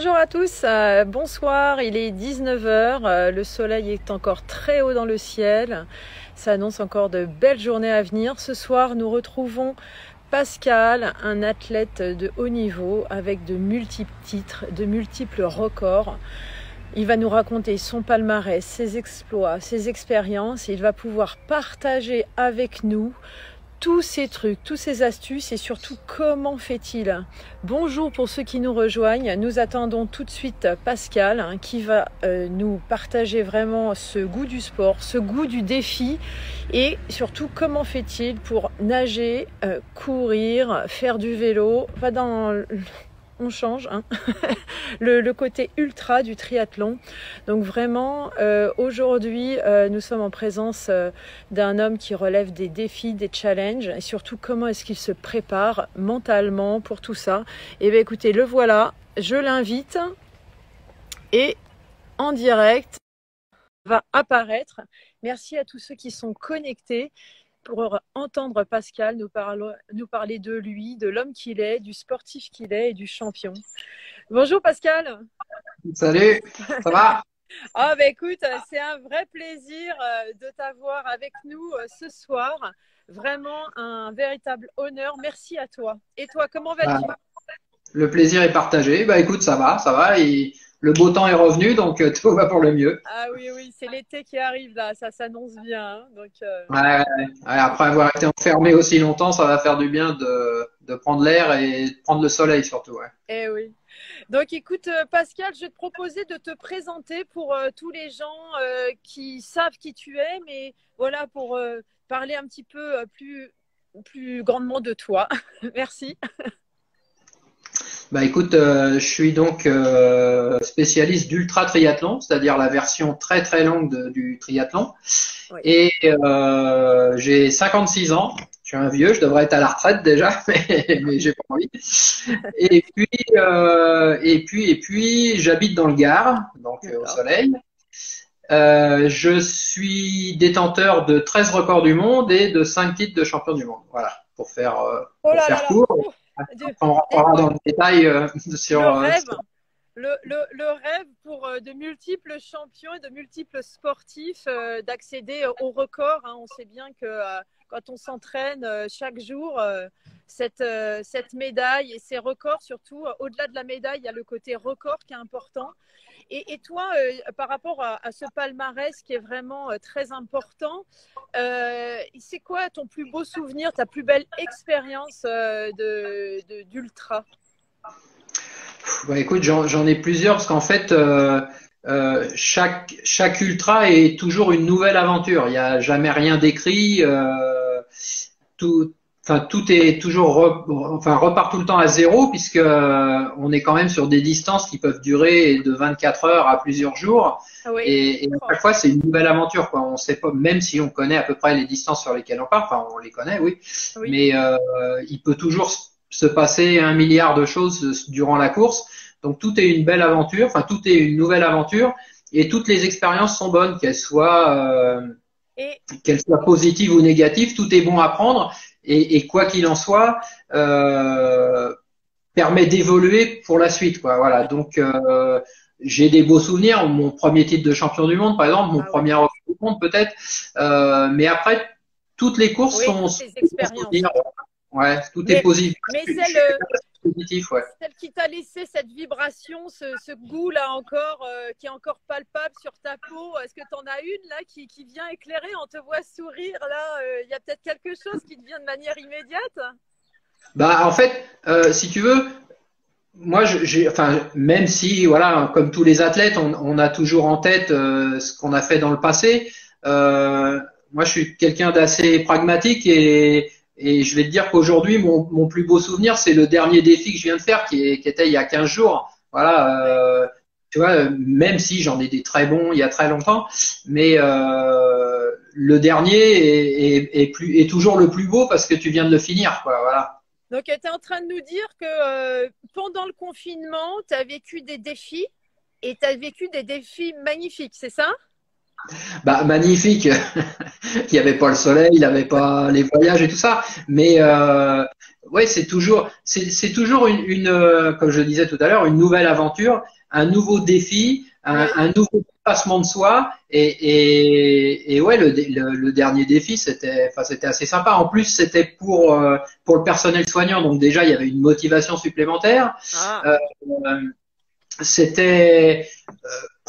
Bonjour à tous, bonsoir, il est 19 heures, le soleil est encore très haut dans le ciel, ça annonce encore de belles journées à venir. Ce soir, nous retrouvons Pascal, un athlète de haut niveau avec de multiples titres, de multiples records. Il va nous raconter son palmarès, ses exploits, ses expériences, et il va pouvoir partager avec nous tous ces trucs, tous ces astuces et surtout comment fait-il. Bonjour pour ceux qui nous rejoignent, nous attendons tout de suite Pascal qui va nous partager vraiment ce goût du sport, ce goût du défi et surtout comment fait-il pour nager, courir, faire du vélo, pas dans... On change, hein. le côté ultra du triathlon. Donc vraiment, aujourd'hui, nous sommes en présence d'un homme qui relève des défis, des challenges, et surtout comment est-ce qu'il se prépare mentalement pour tout ça. Et bien écoutez, le voilà, je l'invite et en direct va apparaître. Merci à tous ceux qui sont connectés pour entendre Pascal nous parler de lui, de l'homme qu'il est, du sportif qu'il est et du champion. Bonjour Pascal. Salut, ça va? Ah bah écoute, c'est un vrai plaisir de t'avoir avec nous ce soir. Vraiment un véritable honneur. Merci à toi. Et toi, comment Bah, vas-tu? le plaisir est partagé. Bah écoute, ça va. Et le beau temps est revenu, donc tout va pour le mieux. Ah oui, oui, c'est l'été qui arrive là, ça s'annonce bien, hein. Donc, Ouais, après avoir été enfermé aussi longtemps, ça va faire du bien de prendre l'air et de prendre le soleil surtout. Ouais. eh oui. Donc écoute Pascal, je vais te proposer de te présenter pour tous les gens qui savent qui tu es, mais voilà pour parler un petit peu plus grandement de toi. Merci. Bah écoute, je suis donc spécialiste d'ultra triathlon, c'est-à-dire la version très très longue du triathlon. Oui. Et j'ai 56 ans. Je suis un vieux, je devrais être à la retraite déjà, mais j'ai pas envie. Et puis, j'habite dans le Gard, donc au D'accord. soleil. Je suis détenteur de 13 records du monde et de 5 titres de champion du monde. Voilà, Oh pour là là faire là. court. Oh, Dieu. On Et rentrera dans le détail le sur, rêve, le rêve pour de multiples champions et de multiples sportifs d'accéder au record, hein. On sait bien que quand on s'entraîne chaque jour, cette médaille et ces records, surtout au-delà de la médaille, il y a le côté record qui est important. Et toi, par rapport à ce palmarès qui est vraiment très important, c'est quoi ton plus beau souvenir, ta plus belle expérience d'ultra? bah, écoute, j'en ai plusieurs parce qu'en fait, chaque ultra est toujours une nouvelle aventure. Il n'y a jamais rien d'écrit. Tout, tout est toujours repart tout le temps à zéro puisque on est quand même sur des distances qui peuvent durer de 24 heures à plusieurs jours. Ah oui. Et à chaque fois, c'est une nouvelle aventure, quoi. On sait pas, même si on connaît à peu près les distances sur lesquelles on part, enfin, on les connaît, oui. Oui. Mais il peut toujours se passer un milliard de choses durant la course. Donc tout est une belle aventure, enfin tout est une nouvelle aventure, et toutes les expériences sont bonnes, Et qu'elles soient positives ou négatives, tout est bon à prendre. Et quoi qu'il en soit, permet d'évoluer pour la suite, quoi. Voilà. Donc j'ai des beaux souvenirs. Mon premier titre de champion du monde, par exemple, mon ah ouais. premier record du monde, peut-être. Mais après, toutes les courses Oui, toutes sont les bons expériences. souvenirs. Ouais, tout est Mais, positif. mais Je suis positif, ouais. celle qui t'a laissé cette vibration, ce goût-là encore, qui est encore palpable sur ta peau, est-ce que tu en as une là qui vient éclairer? On te voit sourire là, il y a peut-être quelque chose qui te vient de manière immédiate? Bah, en fait, si tu veux, moi, enfin, même si, voilà, comme tous les athlètes, on a toujours en tête ce qu'on a fait dans le passé. Moi, je suis quelqu'un d'assez pragmatique et je vais te dire qu'aujourd'hui, mon plus beau souvenir, c'est le dernier défi que je viens de faire, qui était il y a 15 jours. Voilà, Ouais. tu vois, même si j'en ai des très bons il y a très longtemps, mais le dernier est toujours le plus beau parce que tu viens de le finir, quoi. Voilà. Donc, tu es en train de nous dire que pendant le confinement, tu as vécu des défis et tu as vécu des défis magnifiques, c'est ça? Bah, magnifique. Il n'y avait pas le soleil, il n'y avait pas les voyages et tout ça. Mais ouais, c'est toujours comme je le disais tout à l'heure, une nouvelle aventure, un nouveau défi, Oui. un nouveau dépassement de soi. Et ouais, le dernier défi, c'était assez sympa. En plus, c'était pour le personnel soignant, donc déjà, il y avait une motivation supplémentaire. Ah, Euh, C'était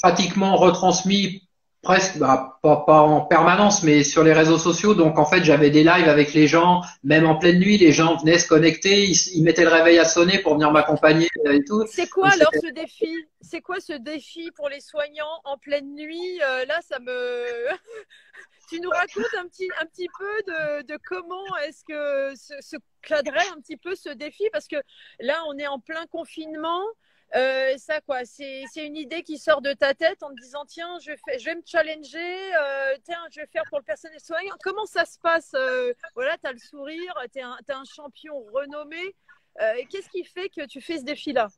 pratiquement retransmis presque, pas en permanence, mais sur les réseaux sociaux. Donc en fait, j'avais des lives avec les gens, même en pleine nuit, les gens venaient se connecter, ils mettaient le réveil à sonner pour venir m'accompagner et tout. c'est quoi Donc alors c'était ce défi? C'est quoi ce défi pour les soignants en pleine nuit? Là, ça me. Tu nous racontes un petit peu de comment est-ce que se cadrait un petit peu ce défi? Parce que là, on est en plein confinement. Ça, quoi, c'est une idée qui sort de ta tête en te disant, tiens, je vais me challenger, tiens, je vais faire pour le personnel soignant. Comment ça se passe? Voilà, tu as le sourire, t'es un champion renommé. Qu'est-ce qui fait que tu fais ce défi-là?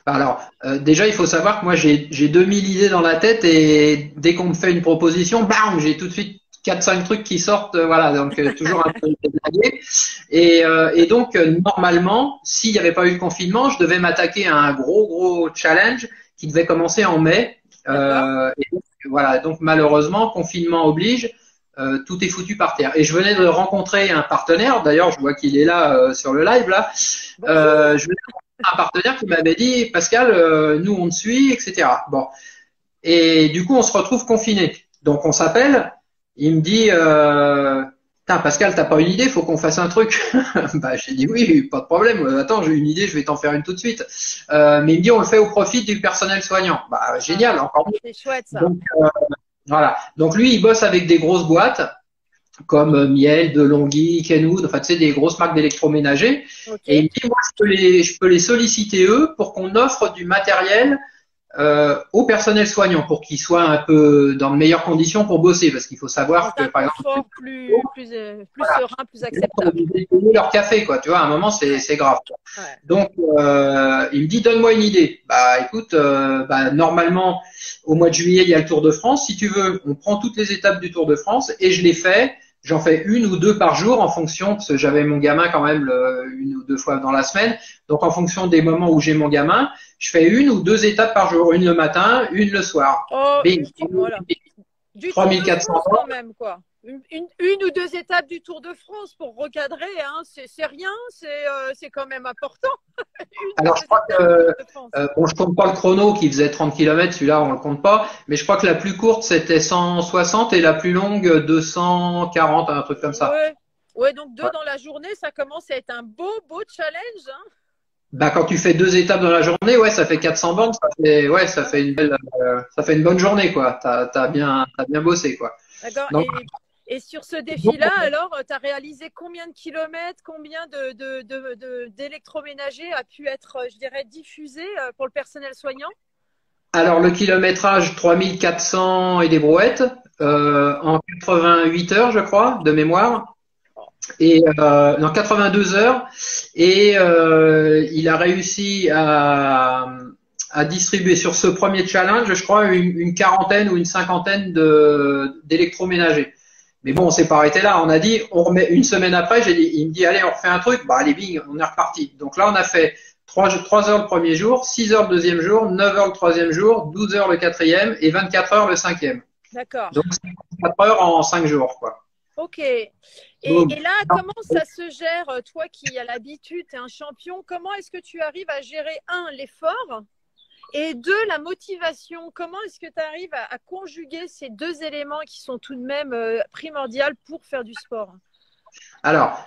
Alors, déjà, il faut savoir que moi, j'ai 2000 idées dans la tête et dès qu'on me fait une proposition, bam, j'ai tout de suite quatre cinq trucs qui sortent, voilà, donc toujours un peu blagué. Et donc, normalement, s'il n'y avait pas eu le confinement, je devais m'attaquer à un gros challenge qui devait commencer en mai. D'accord? Et donc, voilà, donc malheureusement, confinement oblige, tout est foutu par terre. Et je venais de rencontrer un partenaire, d'ailleurs, je vois qu'il est là sur le live, là. Bonjour! Je un partenaire qui m'avait dit Pascal, nous on te suit, etc. Bon, et du coup on se retrouve confiné. Donc on s'appelle. Il me dit Pascal, t'as pas une idée, faut qu'on fasse un truc. Bah j'ai dit oui, pas de problème. Attends, j'ai une idée, je vais t'en faire une tout de suite. Mais il me dit on le fait au profit du personnel soignant. Bah génial, Ah, encore mieux. c'est chouette ça. Donc voilà. Donc lui il bosse avec des grosses boîtes comme Miel, DeLonghi, Kenwood, enfin tu sais des grosses marques d'électroménager. Ok. Et il me dit moi je peux les solliciter eux pour qu'on offre du matériel au personnel soignant pour qu'ils soient un peu dans de meilleures conditions pour bosser parce qu'il faut Dans savoir que un par exemple confort plus voilà, serein, plus les gens sont acceptable. obligés de payer leur café quoi, tu vois, à un moment Ouais, c'est grave. ouais. Donc il me dit donne-moi une idée. Bah écoute, normalement au mois de juillet il y a le Tour de France. Si tu veux, on prend toutes les étapes du Tour de France et je les fais. J'en fais une ou deux par jour en fonction, parce que j'avais mon gamin quand même une ou deux fois dans la semaine. Donc en fonction des moments où j'ai mon gamin, je fais une ou deux étapes par jour, une le matin, une le soir. Oh, Bing, voilà. Du Tour de 3400 France quand bornes. même, quoi. Une ou deux étapes du Tour de France pour recadrer, hein. C'est rien, c'est quand même important. Une ou Alors je deux crois étapes du que Tour de France. bon, je compte pas le chrono qui faisait 30 km, celui-là on le compte pas, mais je crois que la plus courte c'était 160 et la plus longue 240, un truc comme ça. Ouais. Ouais, donc deux Ouais. dans la journée, ça commence à être un beau challenge, hein. Bah, quand tu fais deux étapes dans la journée, ouais, ça fait 400 bornes, ouais, ça Ouais. fait ça fait une bonne journée, quoi. T'as bien bossé, quoi. D'accord. Donc, Et sur ce défi-là, alors, tu as réalisé combien de kilomètres, combien d'électroménager a pu être, je dirais, diffusé pour le personnel soignant? alors le kilométrage 3400 et des brouettes, en 88 heures, je crois, de mémoire, et dans 82 heures, et il a réussi à distribuer sur ce premier challenge, je crois, une quarantaine ou une cinquantaine d'électroménagers. Mais bon, on s'est pas arrêté là. On a dit, on remet une semaine après. Il me dit, allez, on refait un truc. Bah, allez, bing, on est reparti. Donc là, on a fait 3 heures le premier jour, 6 heures le deuxième jour, 9 heures le troisième jour, 12 heures le quatrième et 24 heures le cinquième. D'accord. Donc, 4 heures en 5 jours, quoi. Ok. Boum. Et là, comment ça se gère, toi qui as l'habitude, tu es un champion, comment est-ce que tu arrives à gérer, un, l'effort et deux, la motivation? Comment est-ce que tu arrives à conjuguer ces deux éléments qui sont tout de même primordiaux pour faire du sport? Alors,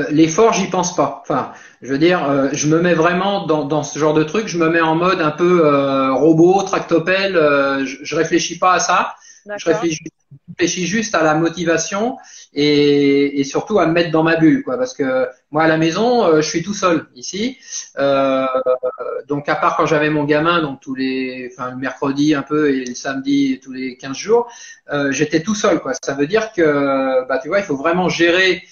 l'effort, j'y pense pas. Enfin, je veux dire, je me mets vraiment dans ce genre de truc. Je me mets en mode un peu robot, tractopelle. Je réfléchis pas à ça. Je D'accord. réfléchis juste à la motivation et surtout à me mettre dans ma bulle, quoi. Parce que moi, à la maison, je suis tout seul ici. Euh, donc, à part quand j'avais mon gamin, donc enfin, le mercredi un peu et le samedi tous les 15 jours, j'étais tout seul, quoi. Ça veut dire que, bah, tu vois, il faut vraiment gérer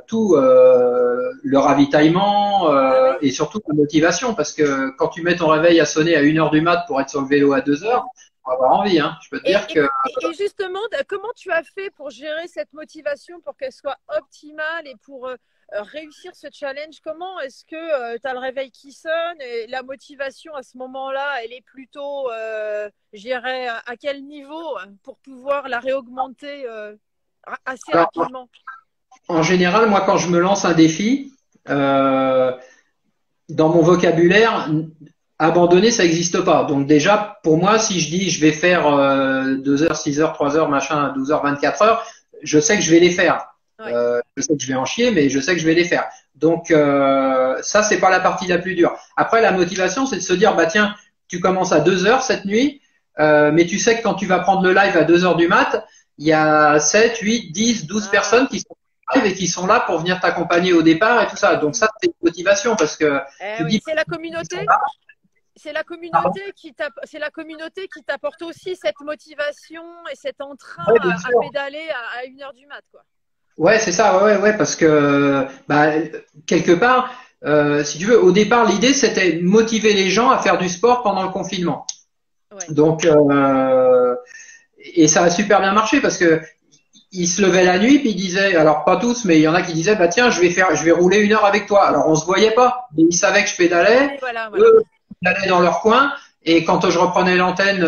tout le ravitaillement Ah oui. et surtout la motivation parce que quand tu mets ton réveil à sonner à 1 heure du mat pour être sur le vélo à 2 heures, on va avoir envie, hein. Je peux te Et, dire que et justement, comment tu as fait pour gérer cette motivation pour qu'elle soit optimale et pour réussir ce challenge, comment est-ce que tu as le réveil qui sonne et la motivation à ce moment-là, elle est plutôt, je dirais, à quel niveau pour pouvoir la réaugmenter assez Alors, rapidement? en général, moi, quand je me lance un défi, dans mon vocabulaire, abandonner, ça n'existe pas. Donc déjà, pour moi, si je dis je vais faire 2 heures, 6 heures, 3 heures, machin, 12 heures, 24 heures, je sais que je vais les faire. Ouais. Je sais que je vais en chier, mais je sais que je vais les faire. Donc ça, c'est pas la partie la plus dure. Après, la motivation, c'est de se dire, bah tiens, tu commences à 2 heures cette nuit, mais tu sais que quand tu vas prendre le live à 2 heures du mat, il y a 7, 8, 10, 12 personnes qui sont live et qui sont là pour venir t'accompagner au départ et tout ça. Donc ça, c'est une motivation parce que tu Oui. dis, C'est la communauté. C'est la communauté qui t'apporte aussi cette motivation et cet entrain ouais, bien à sûr. pédaler à 1 heure du mat, quoi. Ouais, c'est ça, ouais, parce que bah, quelque part, si tu veux, au départ, l'idée c'était motiver les gens à faire du sport pendant le confinement. Ouais. Donc, et ça a super bien marché parce que ils se levaient la nuit puis ils disaient, alors pas tous, mais il y en a qui disaient, bah tiens, je vais rouler 1 heure avec toi. Alors on se voyait pas, mais ils savaient que je pédalais, Oui, voilà. eux, ils allaient dans leur coin. Et quand je reprenais l'antenne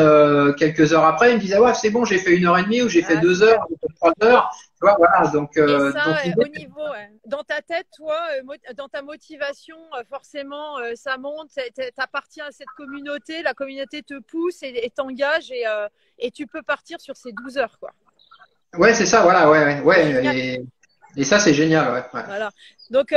quelques heures après, ils me disaient, ouais, c'est bon, j'ai fait 1 heure et demie ou j'ai fait Ah, 2 heures, j'ai fait 3 heures. Tu vois, voilà, et ça, donc l'idée, au niveau, dans ta tête, toi, dans ta motivation, forcément, ça monte, t'appartiens à cette communauté, la communauté te pousse et t'engage et tu peux partir sur ces 12 heures, quoi. ouais, c'est ça, voilà, C'est génial. et ça, c'est génial, ouais. Voilà. Donc,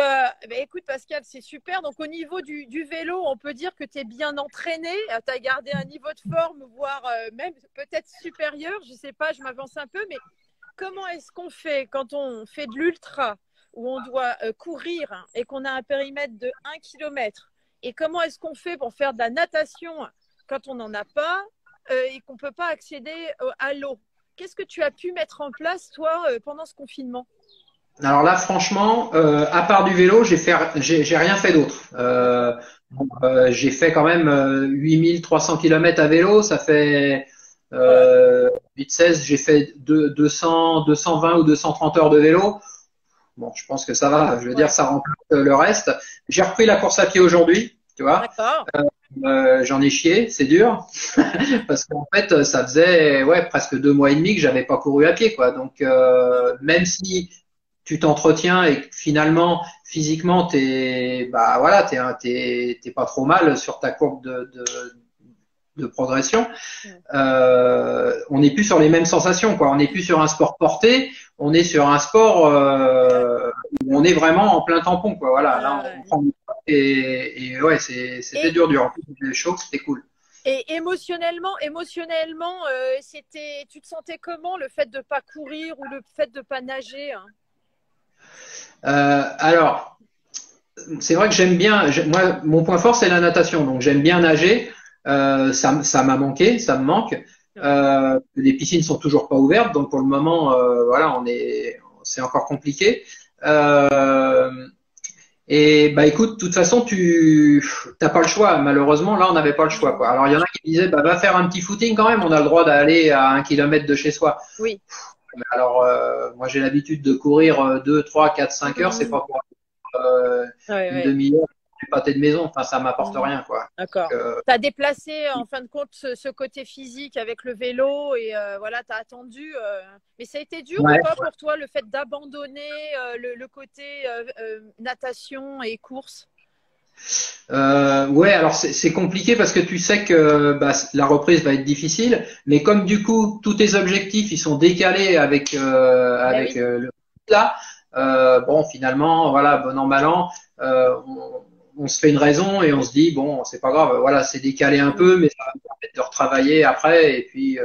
écoute, Pascal, c'est super. Donc, au niveau du vélo, on peut dire que tu es bien entraîné. Tu as gardé un niveau de forme, voire même peut-être supérieur. Je ne sais pas, je m'avance un peu. Mais comment est-ce qu'on fait quand on fait de l'ultra, où on doit courir et qu'on a un périmètre de 1 kilomètre? Et comment est-ce qu'on fait pour faire de la natation quand on n'en a pas et qu'on ne peut pas accéder à l'eau? Qu'est-ce que tu as pu mettre en place, toi, pendant ce confinement? Alors là, franchement, à part du vélo, j'ai rien fait d'autre. J'ai fait quand même 8300 km à vélo, ça fait Voilà. 8-16, j'ai fait 200, 220 ou 230 heures de vélo. Bon, je pense que ça va, je veux dire, Ouais. ça remplace le reste. J'ai repris la course à pied aujourd'hui, tu vois. D'accord. J'en ai chié, c'est dur, parce qu'en fait, ça faisait ouais presque 2 mois et demi que j'avais pas couru à pied, quoi. Donc même si tu t'entretiens et que finalement physiquement bah voilà t'es pas trop mal sur ta courbe de progression, on n'est plus sur les mêmes sensations, quoi. On n'est plus sur un sport porté, on est sur un sport où on est vraiment en plein tampon, quoi. Voilà, là on prend et ouais, c'était dur. En plus, c'était chaud, c'était cool. Et émotionnellement, tu te sentais comment le fait de pas courir ou le fait de pas nager, hein? Alors, c'est vrai que j'aime bien. Moi, mon point fort c'est la natation, donc j'aime bien nager. Ça m'a manqué, ça me manque. Les piscines sont toujours pas ouvertes, donc pour le moment, voilà, c'est encore compliqué. Et bah écoute, de toute façon, t'as pas le choix. Malheureusement, là, on n'avait pas le choix, quoi. Alors il y en a qui disaient, bah va faire un petit footing quand même. On a le droit d'aller à 1 kilomètre de chez soi. Oui. Alors moi, j'ai l'habitude de courir 2, 3, 4, 5 heures. C'est pas pour une demi-heure du pâté de maison. Enfin, ça m'apporte rien, quoi. D'accord. Tu as déplacé en fin de compte ce côté physique avec le vélo et voilà, tu as attendu. Mais ça a été dur ou pas pour toi le fait d'abandonner le côté natation et course? Ouais, alors c'est compliqué parce que tu sais que bah, la reprise va être difficile, mais comme du coup tous tes objectifs ils sont décalés avec le là, bon finalement voilà bon an mal an, on se fait une raison et on se dit bon c'est pas grave, voilà c'est décalé un peu, mais ça va me permettre de retravailler après et puis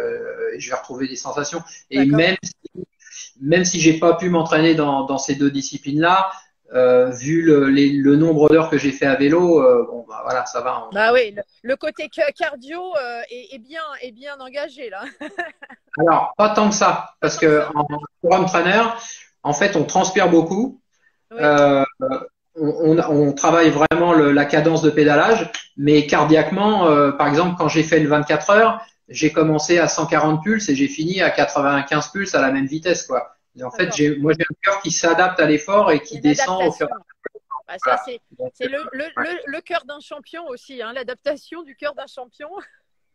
je vais retrouver des sensations. Et même si j'ai pas pu m'entraîner dans ces deux disciplines là. Vu le nombre d'heures que j'ai fait à vélo, bon bah voilà, ça va. Bah oui, le côté cardio est bien engagé là. Alors pas tant que ça, parce que en forum trainer, en fait, on transpire beaucoup. Oui. On travaille vraiment la cadence de pédalage, mais cardiaquement, par exemple, quand j'ai fait le 24 heures, j'ai commencé à 140 pulses et j'ai fini à 95 pulses à la même vitesse, quoi. En fait, moi, j'ai un cœur qui s'adapte à l'effort et qui descend au fur et à mesure. Ah, ça, c'est le cœur d'un champion aussi, hein, l'adaptation du cœur d'un champion.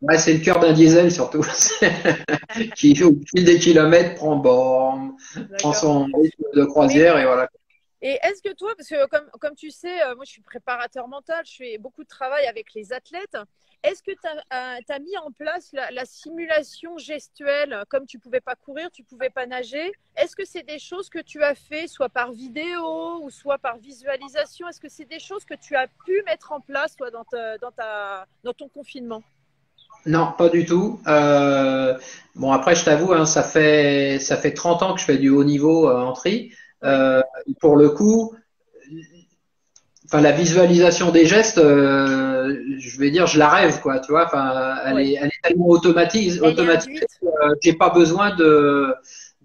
Ouais, c'est le cœur d'un diesel surtout, qui au fil des kilomètres prend son rythme de croisière et voilà. Et est-ce que toi, parce que comme tu sais, moi je suis préparateur mental, je fais beaucoup de travail avec les athlètes, est-ce que tu as mis en place la simulation gestuelle, comme tu pouvais pas courir, tu pouvais pas nager? Est-ce que c'est des choses que tu as fait, soit par vidéo ou soit par visualisation? Est-ce que c'est des choses que tu as pu mettre en place toi, dans ton confinement? Non, pas du tout. Bon, après, je t'avoue, hein, ça fait 30 ans que je fais du haut niveau en tri. Pour le coup, enfin, la visualisation des gestes, je vais dire, je la rêve, quoi. Tu vois, enfin, elle est tellement automatique. J'ai pas besoin de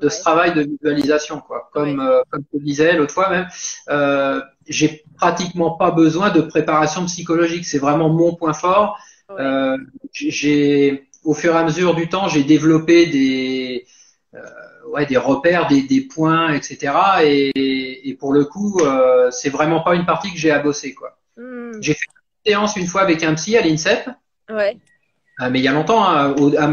ce travail de visualisation, quoi. Comme tu disais l'autre fois même, j'ai pratiquement pas besoin de préparation psychologique. C'est vraiment mon point fort. Au fur et à mesure du temps, j'ai développé des repères, des points, etc. Et pour le coup, c'est vraiment pas une partie que j'ai à bosser, quoi. J'ai fait une séance une fois avec un psy à l'INSEP. Mais il y a longtemps, hein, à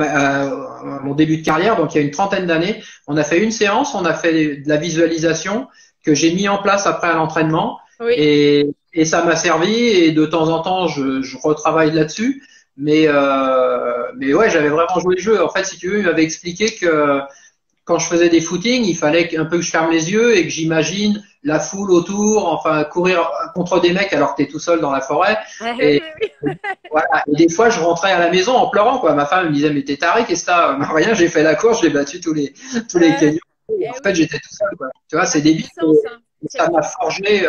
mon début de carrière, donc il y a une trentaine d'années, on a fait une séance, on a fait de la visualisation que j'ai mis en place après à l'entraînement. Et ça m'a servi et de temps en temps je retravaille là-dessus, mais ouais, j'avais vraiment joué le jeu. En fait, si tu veux, il m'avait expliqué que quand je faisais des footings, il fallait un peu que je ferme les yeux et que j'imagine la foule autour, enfin courir contre des mecs alors que t'es tout seul dans la forêt. Et voilà. Et des fois, je rentrais à la maison en pleurant, quoi. Ma femme me disait mais t'es taré, qu'est-ce que t'as? Rien, j'ai fait la course, j'ai battu tous les canyons. En fait, j'étais tout seul, quoi. Tu vois, c'est débile. Ça m'a forgé,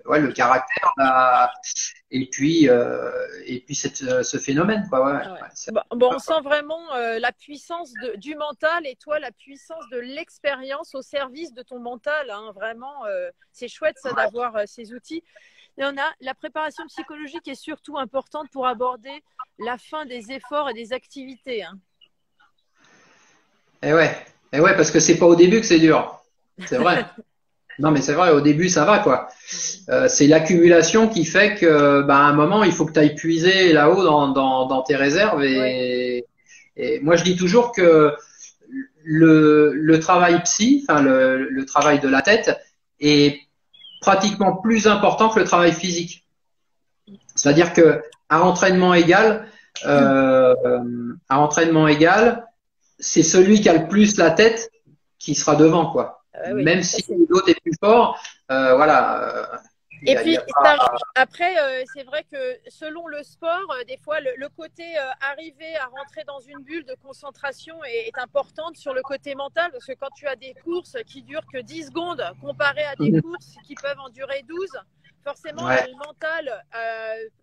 le caractère et puis ce phénomène, quoi. On sent vraiment la puissance du mental et toi la puissance de l'expérience au service de ton mental, hein. Vraiment, c'est chouette ça d'avoir ces outils. Et la préparation psychologique est surtout importante pour aborder la fin des efforts et des activités, hein. Et ouais, parce que c'est pas au début que c'est dur. C'est vrai. Non, mais c'est vrai, au début, ça va, quoi. C'est l'accumulation qui fait que, à un moment, il faut que tu ailles puiser là-haut dans tes réserves. Et moi, je dis toujours que le travail psy, enfin, le travail de la tête est pratiquement plus important que le travail physique. C'est-à-dire que à entraînement égal, c'est celui qui a le plus la tête qui sera devant, quoi. Même si l'autre est plus fort, voilà. Après, c'est vrai que selon le sport, des fois, le côté arriver à rentrer dans une bulle de concentration est importante sur le côté mental, parce que quand tu as des courses qui durent que 10 secondes comparé à des courses qui peuvent en durer 12, forcément, le mental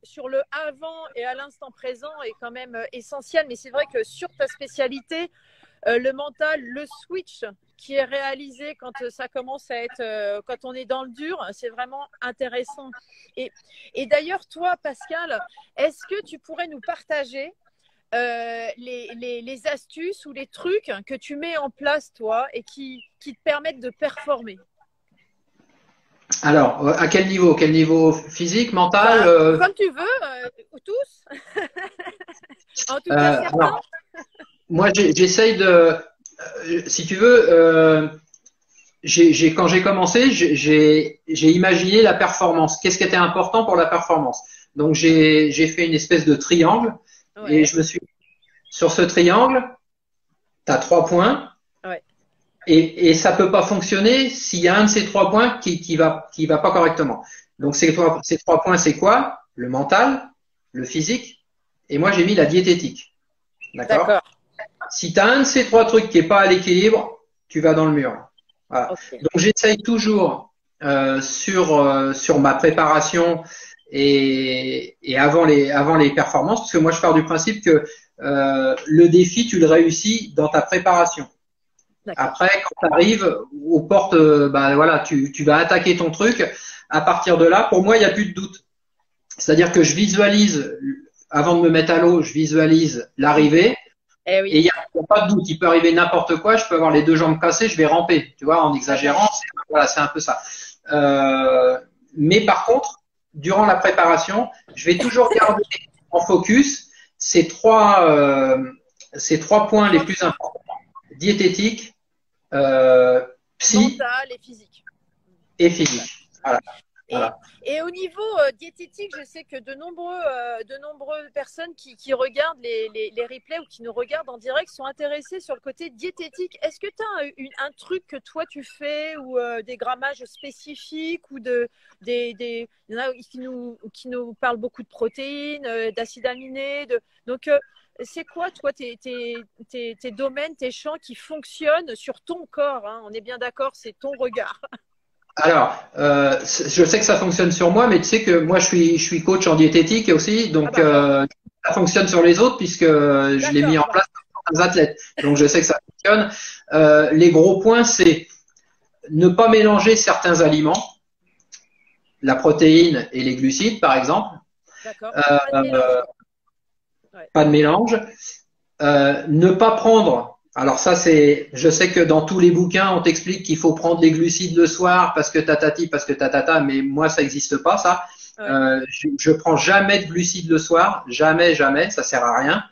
sur le avant et à l'instant présent est quand même essentiel. Mais c'est vrai que sur ta spécialité, le mental, le switch qui est réalisé quand ça commence à être, quand on est dans le dur, c'est vraiment intéressant. Et d'ailleurs, toi, Pascal, est-ce que tu pourrais nous partager les astuces ou les trucs que tu mets en place, toi, et qui te permettent de performer? Alors, à quel niveau? Quel niveau physique, mental? Comme tu veux, tous. En tout cas, certains. Alors, moi, j'essaye de, si tu veux, quand j'ai commencé, j'ai imaginé la performance. Qu'est-ce qui était important pour la performance? Donc, j'ai fait une espèce de triangle et je me suis sur ce triangle, tu as 3 points. Et ça peut pas fonctionner s'il y a un de ces 3 points qui va pas correctement. Donc ces 3 points, c'est quoi? Le mental, le physique, et moi j'ai mis la diététique. D'accord. Si tu as un de ces 3 trucs qui est pas à l'équilibre, tu vas dans le mur. Voilà. Donc j'essaye toujours sur ma préparation et avant les performances, parce que moi je pars du principe que le défi tu le réussis dans ta préparation. Après, quand tu arrives aux portes, voilà, tu vas attaquer ton truc. À partir de là, pour moi, il n'y a plus de doute. C'est-à-dire que je visualise, avant de me mettre à l'eau, je visualise l'arrivée. Et il n'y a a pas de doute, il peut arriver n'importe quoi, je peux avoir les deux jambes cassées, je vais ramper, tu vois, en exagérant, voilà, c'est un peu ça. Mais par contre, durant la préparation, je vais toujours garder en focus ces trois points les plus importants: diététique, psy mental et physique. Voilà. Et au niveau diététique, je sais que de nombreuses personnes qui regardent les replays ou qui nous regardent en direct sont intéressées sur le côté diététique. Est-ce que tu as un truc que toi tu fais ou des grammages spécifiques ou il y en a qui nous parlent beaucoup de protéines, d'acides aminés. Donc, c'est quoi, toi, tes domaines, tes champs qui fonctionnent sur ton corps, hein? On est bien d'accord, c'est ton regard. Alors, je sais que ça fonctionne sur moi, mais tu sais que moi, je suis coach en diététique aussi, donc ça fonctionne sur les autres puisque je l'ai mis en place pour certains athlètes. Donc, je sais que ça fonctionne. Les gros points, c'est ne pas mélanger certains aliments, la protéine et les glucides, par exemple. D'accord. Pas de mélange. Ne pas prendre. Alors ça, je sais que dans tous les bouquins, on t'explique qu'il faut prendre les glucides le soir parce que tatati, parce que tatata, mais moi, ça n'existe pas, ça. Ouais. Je prends jamais de glucides le soir, jamais, ça sert à rien.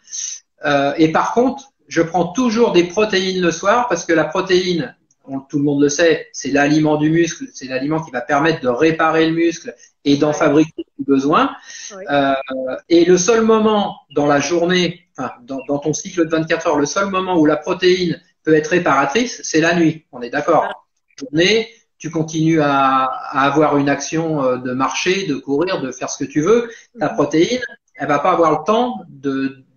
Et par contre, je prends toujours des protéines le soir parce que la protéine, tout le monde le sait, c'est l'aliment du muscle, c'est l'aliment qui va permettre de réparer le muscle et d'en fabriquer du besoin. Ouais. Et le seul moment dans la journée, enfin, dans ton cycle de 24 heures, le seul moment où la protéine peut être réparatrice, c'est la nuit. On est d'accord. La journée, tu continues à avoir une action de marcher, de courir, de faire ce que tu veux. Ta protéine, elle va pas avoir le temps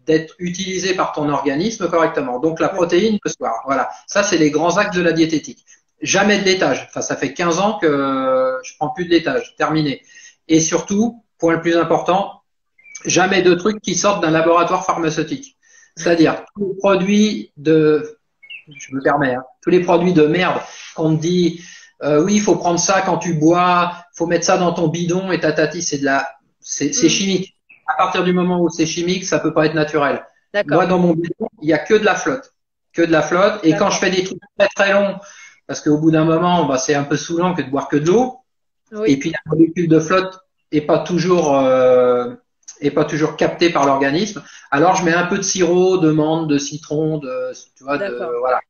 d'être utilisée par ton organisme correctement. Donc, la protéine le soir. Voilà. Ça, c'est les grands axes de la diététique. Jamais de laitage. Enfin, ça fait 15 ans que je prends plus de laitage. Terminé. Et surtout, point le plus important, jamais de trucs qui sortent d'un laboratoire pharmaceutique. C'est-à-dire, tous les produits je me permets, tous les produits de merde, on te dit, oui, il faut prendre ça quand tu bois, faut mettre ça dans ton bidon et tatati, c'est chimique. À partir du moment où c'est chimique, ça peut pas être naturel. Moi, dans mon bidon, il y a que de la flotte. Et quand je fais des trucs très très longs, parce qu'au bout d'un moment, bah, c'est un peu saoulant que de boire que de l'eau. Oui. Et puis la molécule de flotte est pas toujours captée par l'organisme. Alors je mets un peu de sirop, de menthe, de citron, voilà.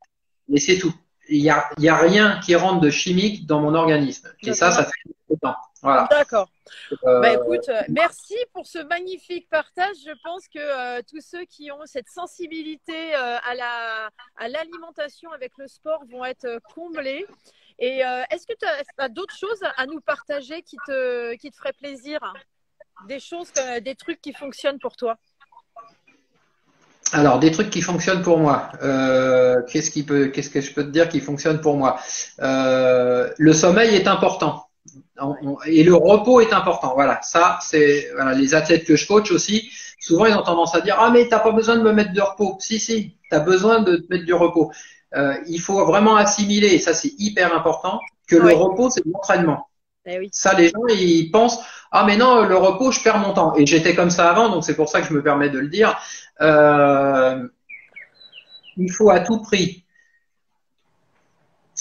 Mais c'est tout. Il y a rien qui rentre de chimique dans mon organisme. Et ça fait longtemps. Voilà. D'accord. Écoute, merci pour ce magnifique partage. Je pense que tous ceux qui ont cette sensibilité à l'alimentation avec le sport vont être comblés. Et est-ce que tu as d'autres choses à nous partager qui te feraient plaisir? Des trucs qui fonctionnent pour toi? Alors, des trucs qui fonctionnent pour moi. Qu'est-ce que je peux te dire qui fonctionne pour moi? Le sommeil est important. Et le repos est important. Voilà, ça, c'est les athlètes que je coach aussi. Souvent, ils ont tendance à dire: ah, mais t'as pas besoin de me mettre de repos. Si, t'as besoin de te mettre du repos. Il faut vraiment assimiler, et ça c'est hyper important, que le repos c'est de l'entraînement. Oui. Ça, les gens ils pensent: ah mais non, le repos je perds mon temps. Et j'étais comme ça avant, donc c'est pour ça que je me permets de le dire. Il faut à tout prix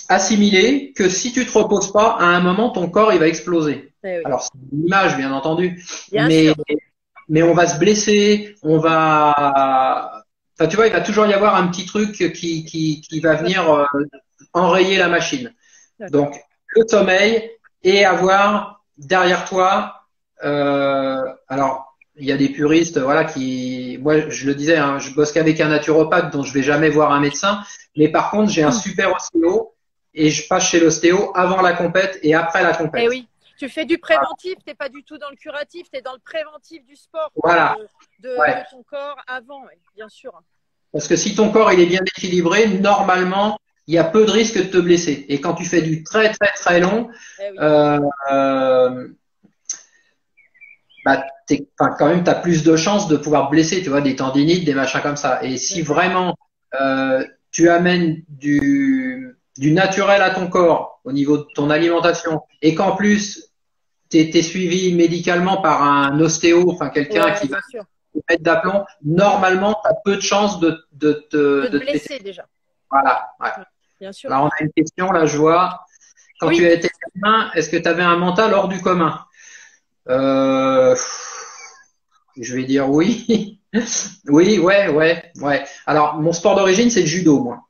assimiler que si tu te reposes pas, à un moment ton corps il va exploser. Oui. Alors c'est une image bien entendu, mais on va se blesser, Enfin, tu vois, il va toujours y avoir un petit truc qui va venir enrayer la machine. Donc, le sommeil et avoir derrière toi. Alors, il y a des puristes, voilà, moi, je le disais, je bosse qu'avec un naturopathe, donc je vais jamais voir un médecin. Mais par contre, j'ai un super ostéo et je passe chez l'ostéo avant la compète et après la compète. Eh oui. Tu fais du préventif, tu n'es pas du tout dans le curatif, tu es dans le préventif du sport, voilà. de ton corps avant, bien sûr. Parce que si ton corps il est bien équilibré, normalement, il y a peu de risques de te blesser. Et quand tu fais du très très très long, quand même, tu as plus de chances de pouvoir blesser, tu vois, des tendinites, des machins comme ça. Et si vraiment tu amènes du naturel à ton corps au niveau de ton alimentation et qu'en plus tu es suivi médicalement par un ostéo, enfin quelqu'un qui va mètres d'aplomb, normalement, tu as peu de chances de te blesser déjà. Voilà. Ouais. Bien sûr. Alors, on a une question, là, je vois. Quand tu as été gamin, est-ce que tu avais un mental hors du commun? Je vais dire oui. Oui, ouais. Alors, mon sport d'origine, c'est le judo, moi.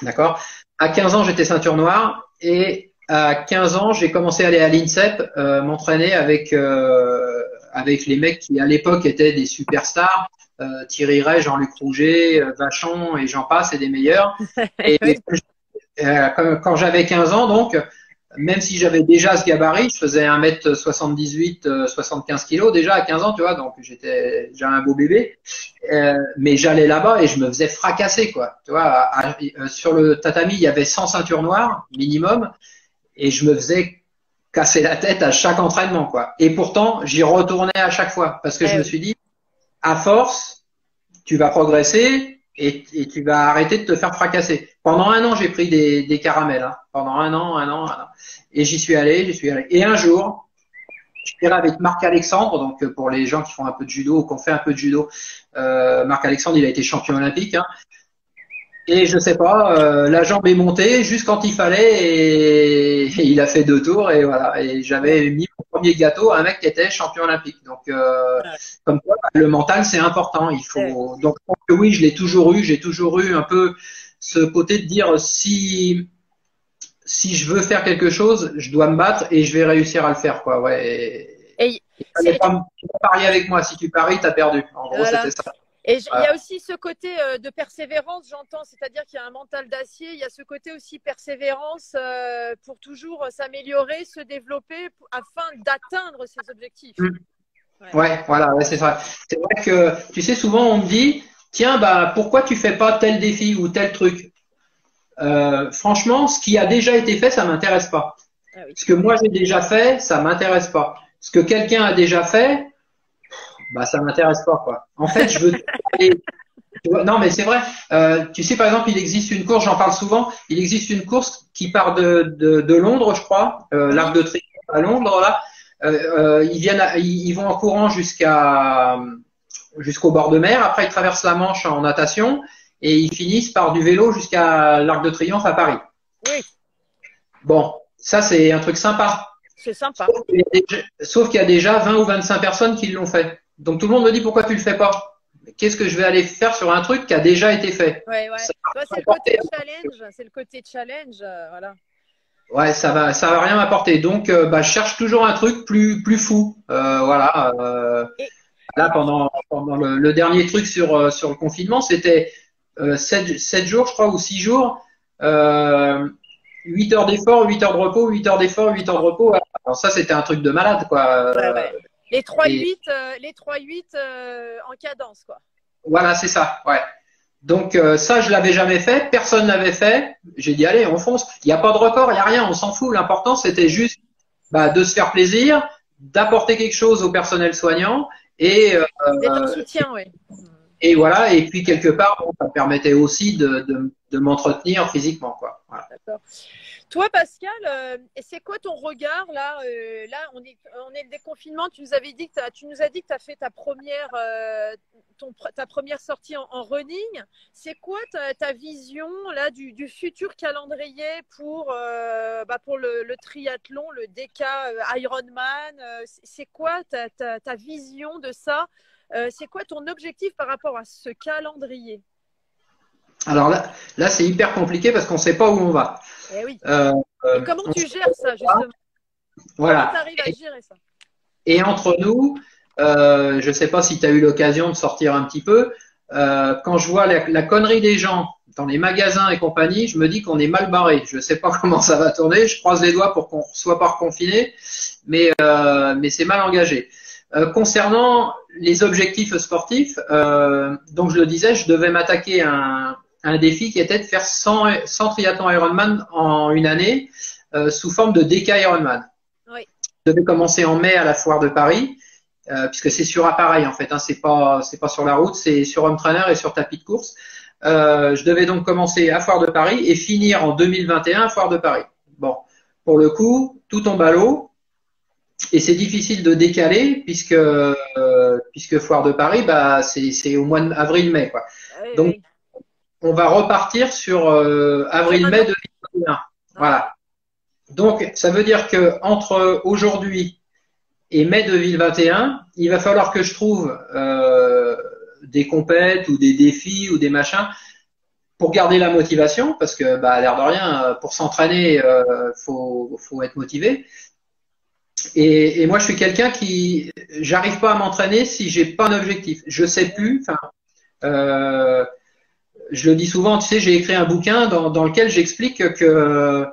D'accord? À 15 ans, j'étais ceinture noire et à 15 ans, j'ai commencé à aller à l'INSEP, m'entraîner avec les mecs qui, à l'époque, étaient des superstars. Thierry Ray, Jean-Luc Rouget, Vachon et j'en passe, et des meilleurs. Et quand j'avais 15 ans, donc, même si j'avais déjà ce gabarit, je faisais 1m78, 75 kilos déjà à 15 ans, tu vois, donc j'avais un beau bébé. Mais j'allais là-bas et je me faisais fracasser, quoi. Tu vois, sur le tatami, il y avait 100 ceintures noires minimum et je me faisais casser la tête à chaque entraînement, quoi. Et pourtant, j'y retournais à chaque fois parce que je me suis dit, à force, tu vas progresser et tu vas arrêter de te faire fracasser. Pendant un an, j'ai pris des caramels, hein. Pendant un an. Et j'y suis allé. Et un jour, je là avec Marc Alexandre, donc pour les gens qui font un peu de judo ou qui ont fait un peu de judo, Marc Alexandre, il a été champion olympique, hein. Et je sais pas, la jambe est montée juste quand il fallait et il a fait 2 tours et voilà. Et j'avais mis mon premier gâteau à un mec qui était champion olympique. Donc, comme quoi, le mental c'est important. Il faut. Donc, je pense que oui, je l'ai toujours eu. J'ai toujours eu un peu ce côté de dire si je veux faire quelque chose, je dois me battre et je vais réussir à le faire, quoi. Ouais. Et tu pas parier avec moi. Si tu paries, t'as perdu. En gros, c'était ça. Et il y a aussi ce côté de persévérance, j'entends, c'est-à-dire qu'il y a un mental d'acier, il y a ce côté aussi persévérance pour toujours s'améliorer, se développer afin d'atteindre ses objectifs. Ouais, voilà, ouais, c'est vrai. C'est vrai que, tu sais, souvent on me dit, tiens, bah, pourquoi tu fais pas tel défi ou tel truc? Franchement, ce qui a déjà été fait, ça m'intéresse pas. Ah oui. Ce que moi j'ai déjà fait, ça m'intéresse pas. Ce que quelqu'un a déjà fait, bah ça m'intéresse pas, quoi. En fait, je veux non, mais c'est vrai. Tu sais, par exemple, il existe une course, j'en parle souvent. Il existe une course qui part de Londres, je crois, l'Arc de Triomphe à Londres, là. Ils vont en courant jusqu'au bord de mer. Après, ils traversent la Manche en natation et ils finissent par du vélo jusqu'à l'Arc de Triomphe à Paris. Oui. Bon, ça c'est un truc sympa. C'est sympa. Sauf qu'il y a déjà 20 ou 25 personnes qui l'ont fait. Donc tout le monde me dit pourquoi tu le fais pas? Qu'est-ce que je vais aller faire sur un truc qui a déjà été fait? Ouais. Toi, c'est le côté challenge. C'est le côté challenge, voilà. Ouais, ça va rien m'apporter. Donc, je cherche toujours un truc plus fou. Voilà. Là, pendant le dernier truc sur le confinement, c'était 7 jours, je crois, ou 6 jours. 8 heures d'effort, 8 heures de repos, 8 heures d'effort, 8 heures de repos. Alors ça, c'était un truc de malade, quoi. Ouais. Les 3-8 en cadence, quoi. Voilà, c'est ça, ouais. Donc ça, je l'avais jamais fait, personne l'avait fait. J'ai dit allez, on fonce. Il n'y a pas de record, il n'y a rien, on s'en fout. L'important, c'était juste de se faire plaisir, d'apporter quelque chose au personnel soignant et d'être un soutien, oui. Et voilà, et puis quelque part, bon, ça me permettait aussi de m'entretenir physiquement, quoi. Voilà. D'accord. Toi, Pascal, c'est quoi ton regard là là, on est le déconfinement. Tu nous as dit que tu as fait ta première sortie en running. C'est quoi ta vision là du futur calendrier pour le triathlon, le DK Ironman? C'est quoi ta vision de ça? C'est quoi ton objectif par rapport à ce calendrier? Alors là c'est hyper compliqué parce qu'on ne sait pas où on va. Eh oui. Et comment tu gères ça, justement? Voilà. Comment tu arrives à gérer ça? Et entre nous, je ne sais pas si tu as eu l'occasion de sortir un petit peu, quand je vois la connerie des gens dans les magasins et compagnie, je me dis qu'on est mal barré. Je ne sais pas comment ça va tourner. Je croise les doigts pour qu'on ne soit pas reconfiné, mais c'est mal engagé. Concernant les objectifs sportifs, donc je le disais, je devais m'attaquer à un défi qui était de faire 100 triathlons Ironman en une année sous forme de DK Ironman. Oui. Je devais commencer en mai à la foire de Paris, puisque c'est sur appareil en fait, hein, c'est pas sur la route, c'est sur home trainer et sur tapis de course. Je devais donc commencer à foire de Paris et finir en 2021 à foire de Paris. Bon, pour le coup, tout tombe à l'eau. et c'est difficile de décaler puisque Foire de Paris, bah, c'est au mois d'avril-mai, quoi. Oui, Donc, oui. on va repartir sur Sur un avril-mai an? 2021. Ouais. Voilà. Donc, ça veut dire que entre aujourd'hui et mai 2021, il va falloir que je trouve des compètes ou des défis ou des machins pour garder la motivation, parce que bah, à l'air de rien, pour s'entraîner, faut être motivé. Et moi, je suis quelqu'un qui, j'arrive pas à m'entraîner si j'ai pas un objectif. Je sais plus. Enfin, euh, je le dis souvent. Tu sais, j'ai écrit un bouquin dans lequel j'explique que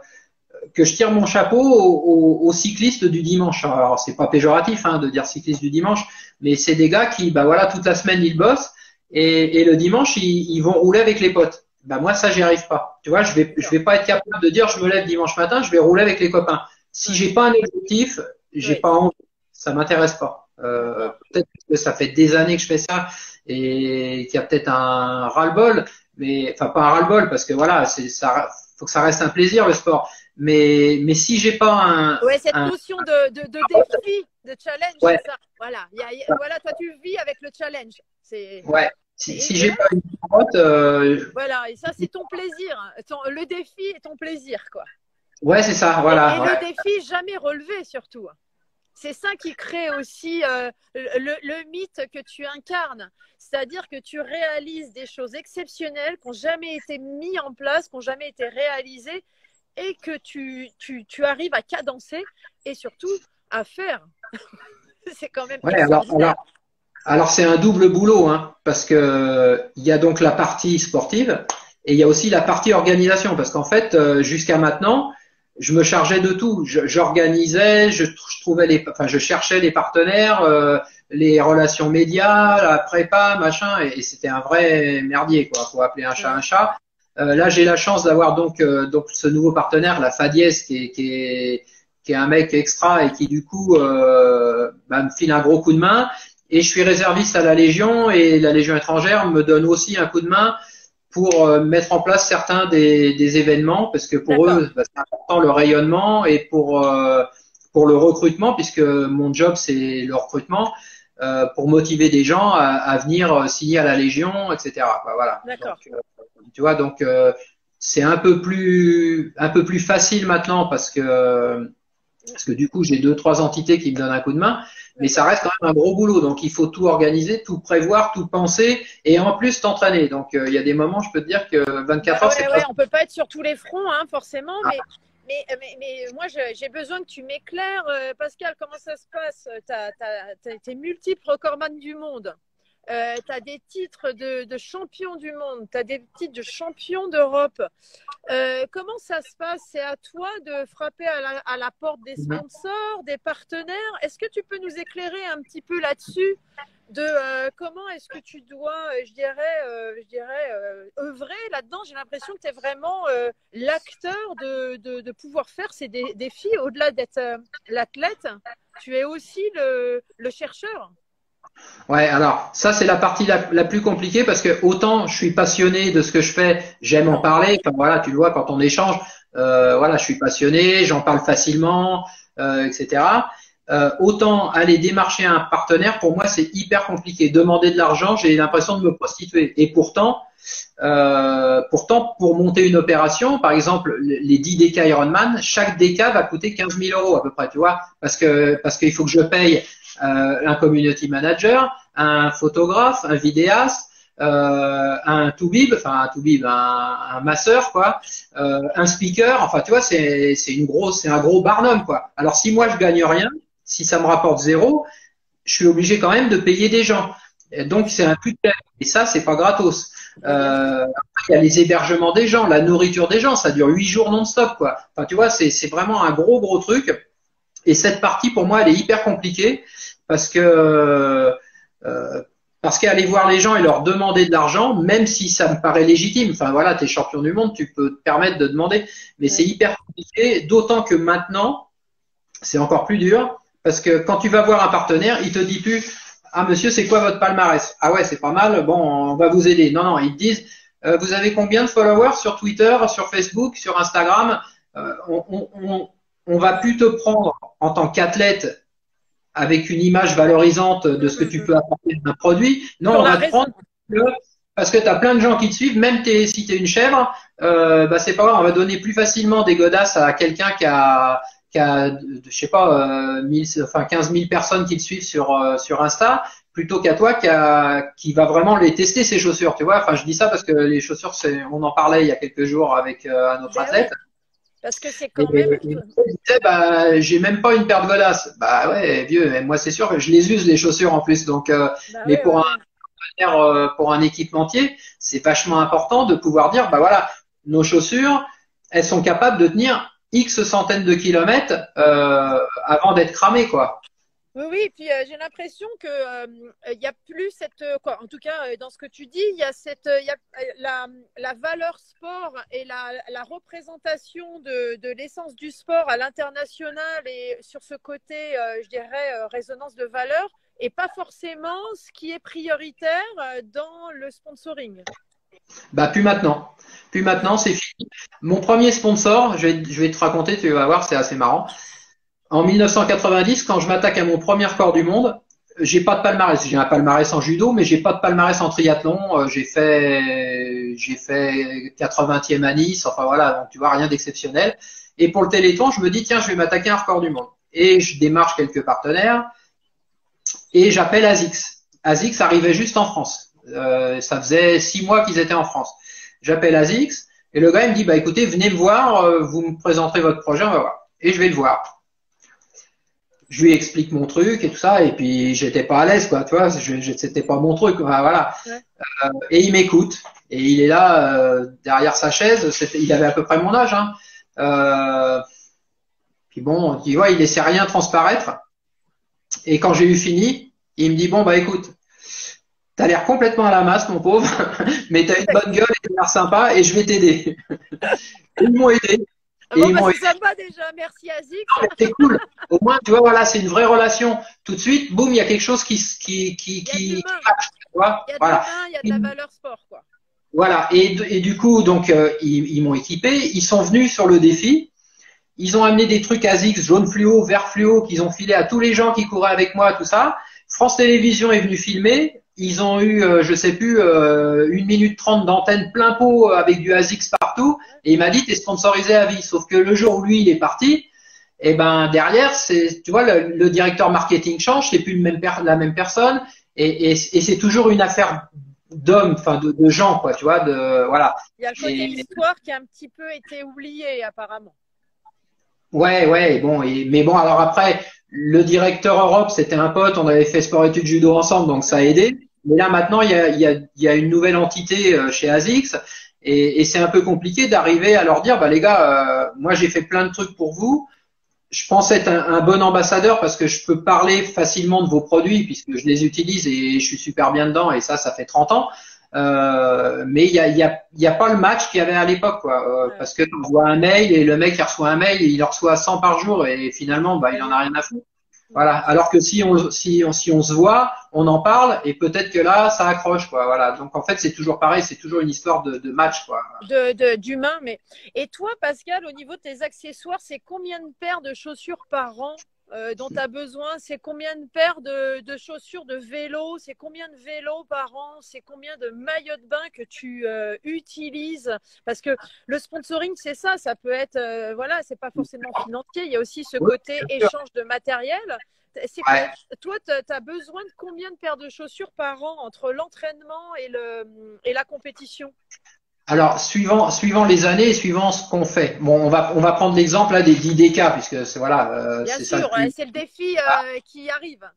je tire mon chapeau aux cyclistes du dimanche. Alors, c'est pas péjoratif hein, de dire cycliste du dimanche, mais c'est des gars qui, bah voilà, toute la semaine ils bossent et le dimanche ils vont rouler avec les potes. Bah moi ça j'y arrive pas. Tu vois, je vais pas être capable de dire je me lève dimanche matin, je vais rouler avec les copains. Si Ouais. j'ai pas un objectif, j'ai Oui. pas envie, ça m'intéresse pas. D'accord. Peut-être que ça fait des années que je fais ça et qu'il y a peut-être un ras-le-bol, mais enfin pas un ras-le-bol parce que voilà, c'est ça, faut que ça reste un plaisir le sport. Mais si j'ai pas Ouais, cette un notion de défi, de challenge, ouais, c'est ça. Voilà. Voilà, toi, tu vis avec le challenge. ouais, si Et j'ai là, pas une carotte, voilà. Et ça, c'est ton plaisir. Le défi est ton plaisir, quoi. ouais, c'est ça, Et voilà, le ouais. défi, jamais relevé, surtout. C'est ça qui crée aussi le mythe que tu incarnes. C'est-à-dire que tu réalises des choses exceptionnelles qui n'ont jamais été mises en place, qui n'ont jamais été réalisées et que tu arrives à cadencer et surtout à faire. C'est quand même Ouais, extraordinaire. alors c'est un double boulot, hein, parce que il y a donc la partie sportive et il y a aussi la partie organisation, parce qu'en fait, jusqu'à maintenant, je me chargeais de tout. J'organisais, je trouvais enfin, je cherchais les partenaires, les relations médias, la prépa, machin, et c'était un vrai merdier, quoi. Faut appeler un chat un Ouais. chat. Là, j'ai la chance d'avoir donc ce nouveau partenaire, la Fadies, qui est un mec extra et qui du coup bah, me file un gros coup de main. Et je suis réserviste à la Légion et la Légion étrangère me donne aussi un coup de main pour mettre en place certains des événements parce que pour D'accord. eux, bah, c'est important le rayonnement et pour le recrutement puisque mon job c'est le recrutement pour motiver des gens à venir signer à la Légion, etc. Bah, voilà. Donc, D'accord. tu vois, donc c'est un peu plus facile maintenant parce que du coup j'ai deux trois entités qui me donnent un coup de main, mais ça D'accord. reste quand même un gros boulot. Donc il faut tout organiser, tout prévoir, tout penser et en plus t'entraîner. Donc il y a des moments, je peux te dire que Bah 24 heures c'est ouais, pas ouais, on peut pas être sur tous les fronts, hein, forcément, ça. mais moi j'ai besoin que tu m'éclaires, Pascal, comment ça se passe? T'es multiple recordman du monde. Tu as des titres de champion du monde, tu as des titres de champion d'Europe. Comment ça se passe? C'est à toi de frapper à la porte des sponsors, des partenaires. Est-ce que tu peux nous éclairer un petit peu là-dessus de comment est-ce que tu dois, œuvrer là-dedans? J'ai l'impression que tu es vraiment l'acteur de pouvoir faire ces défis. Au-delà d'être l'athlète, tu es aussi le chercheur. Ouais, alors ça c'est la partie la plus compliquée parce que autant je suis passionné de ce que je fais, j'aime en parler. Enfin voilà, tu le vois quand on échange, voilà, je suis passionné, j'en parle facilement, etc. Autant aller démarcher un partenaire, pour moi c'est hyper compliqué. Demander de l'argent, j'ai l'impression de me prostituer. Et pourtant, pour monter une opération, par exemple les 10 DK Ironman, chaque DK va coûter 15 000 euros à peu près, tu vois, parce qu'il faut que je paye un community manager, un photographe, un vidéaste, un toubib, enfin un toubib, un masseur, quoi, un speaker. Enfin, tu vois, c'est un gros barnum, quoi. Alors si moi je gagne rien, si ça me rapporte zéro, je suis obligé quand même de payer des gens. Et Bien donc c'est sûr. un budget. Et ça, c'est pas gratos. Mais bien sûr. Après, il y a les hébergements des gens, la nourriture des gens, ça dure 8 jours non-stop, quoi. Enfin, tu vois, c'est vraiment un gros truc. Et cette partie, pour moi, elle est hyper compliquée parce que parce qu'aller voir les gens et leur demander de l'argent, même si ça me paraît légitime, enfin voilà, t'es champion du monde, tu peux te permettre de demander, mais c'est Ouais. hyper compliqué, d'autant que maintenant, c'est encore plus dur, parce que quand tu vas voir un partenaire, il te dit plus, ah monsieur, c'est quoi votre palmarès? Ah ouais, c'est pas mal, bon, on va vous aider. Non, non, ils te disent, vous avez combien de followers sur Twitter, sur Facebook, sur Instagram? On va plus te prendre en tant qu'athlète avec une image valorisante de ce que tu peux apporter d'un produit. Non, Sur on la va te raison. prendre parce que tu as plein de gens qui te suivent, même si tu es une chèvre, bah c'est pas grave, on va donner plus facilement des godasses à quelqu'un qui a, je sais pas, 15 000 personnes qui te suivent sur Insta, plutôt qu'à toi qui va vraiment les tester ces chaussures, tu vois. Enfin, je dis ça parce que les chaussures, on en parlait il y a quelques jours avec un autre Ben oui, athlète. parce que c'est Et, quand même. il me disait, bah, j'ai même pas une paire de godasses. Bah ouais, vieux, et moi c'est sûr que je les use les chaussures en plus. Donc, Bah mais oui, ouais, ouais. pour un équipementier, c'est vachement important de pouvoir dire, bah voilà, nos chaussures, elles sont capables de tenir X centaines de kilomètres avant d'être cramées, quoi. Oui, oui, et puis j'ai l'impression que il y a plus cette quoi. En tout cas, dans ce que tu dis, il y a il y a la valeur sport et la représentation de l'essence du sport à l'international et sur ce côté, je dirais, résonance de valeur, et pas forcément ce qui est prioritaire dans le sponsoring. Bah plus maintenant. Plus maintenant, c'est fini. Mon premier sponsor, je vais te raconter, tu vas voir, c'est assez marrant. En 1990, quand je m'attaque à mon premier record du monde, j'ai pas de palmarès. J'ai un palmarès en judo, mais j'ai pas de palmarès en triathlon. J'ai fait 80e à Nice. Enfin voilà, donc tu vois, rien d'exceptionnel. Et pour le Téléthon, je me dis, tiens, je vais m'attaquer à un record du monde. Et je démarche quelques partenaires et j'appelle ASICS. ASICS arrivait juste en France. Ça faisait 6 mois qu'ils étaient en France. J'appelle ASICS et le gars il me dit, bah écoutez, venez me voir, vous me présenterez votre projet, on va voir. Et je vais le voir. Je lui explique mon truc et tout ça, et puis j'étais pas à l'aise, quoi, tu vois, c'était pas mon truc, voilà. Ouais. Et il m'écoute, et il est là derrière sa chaise, il avait à peu près mon âge, hein. Puis bon, tu vois, il laissait rien transparaître. Et quand j'ai eu fini, il me dit bon bah écoute, t'as l'air complètement à la masse, mon pauvre, mais t'as une bonne gueule et t'as l'air sympa, et je vais t'aider. Et ils m'ont aidé. Et Bon, ils bah, m'ont c'est sympa déjà. Merci, Azix. c'est cool. Au moins, tu vois, voilà, c'est une vraie relation. Tout de suite, boum, il y a quelque chose Il y a de qui l'humain. marche, tu vois. Il y a de Voilà. l'humain, il y a de la valeur sport, quoi. Voilà. Et du coup, donc, ils m'ont équipé. Ils sont venus sur le défi. Ils ont amené des trucs ASICS, jaune fluo, vert fluo, qu'ils ont filé à tous les gens qui couraient avec moi, tout ça. France Télévisions est venu filmer. Ils ont eu, je sais plus, 1 minute 30 d'antenne plein pot avec du ASICS partout. Et il m'a dit, t'es sponsorisé à vie. Sauf que le jour où lui, il est parti, et ben derrière, tu vois, le directeur marketing change, c'est plus la même personne, et c'est toujours une affaire d'hommes, enfin de gens, quoi, tu vois, voilà. Il y a le côté Et, histoire qui a un petit peu été oublié, apparemment. ouais, bon, mais bon, alors après, le directeur Europe, c'était un pote, on avait fait sport-études judo ensemble, donc ça a aidé. Mais là maintenant, il y a une nouvelle entité chez ASICS, et c'est un peu compliqué d'arriver à leur dire, bah les gars, moi j'ai fait plein de trucs pour vous. Je pense être un bon ambassadeur parce que je peux parler facilement de vos produits puisque je les utilise et je suis super bien dedans et ça fait 30 ans. Mais il y a pas le match qu'il y avait à l'époque, quoi. Parce que tu envoies un mail et le mec il reçoit un mail, il en reçoit 100 par jour et finalement bah il en a rien à foutre. Voilà. Alors que si on se voit, on en parle et peut-être que là ça accroche, quoi. Voilà. Donc en fait c'est toujours pareil, c'est toujours une histoire de match, quoi. D'humain. Mais... Et toi, Pascal, au niveau de tes accessoires, c'est combien de paires de chaussures par an dont tu as besoin? C'est combien de paires de chaussures de vélo? C'est combien de vélos par an? C'est combien de maillots de bain que tu utilises? Parce que le sponsoring, c'est ça. Ça peut être, voilà, c'est pas forcément financier. Il y a aussi ce Oui, côté bien sûr. échange de matériel. Ouais. Toi, tu as besoin de combien de paires de chaussures par an entre l'entraînement et la compétition? Alors, suivant les années et suivant ce qu'on fait. Bon, on va prendre l'exemple là des 10 DK, puisque c'est voilà, Bien c'est ça le sûr, plus. c'est le défi qui arrive.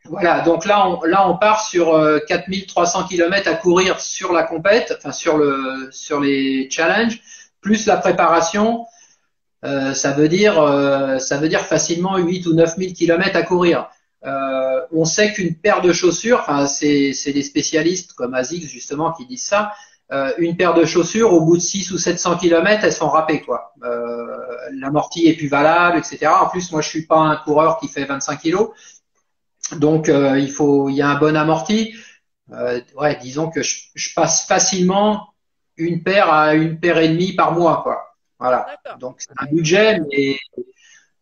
Voilà, donc là on part sur 4300 km à courir sur la compète, enfin sur les challenges, plus la préparation. Ça veut dire facilement 8 ou 9000 km à courir. On sait qu'une paire de chaussures, enfin c'est des spécialistes comme ASICS justement qui disent ça. Une paire de chaussures, au bout de 6 ou 700 km, elles sont râpées, quoi. L'amorti est plus valable, etc. En plus, moi, je suis pas un coureur qui fait 25 kilos, donc il y a un bon amorti. Ouais, disons que je passe facilement une paire à une paire et demie par mois, quoi. Voilà. D'accord. Donc c'est un budget,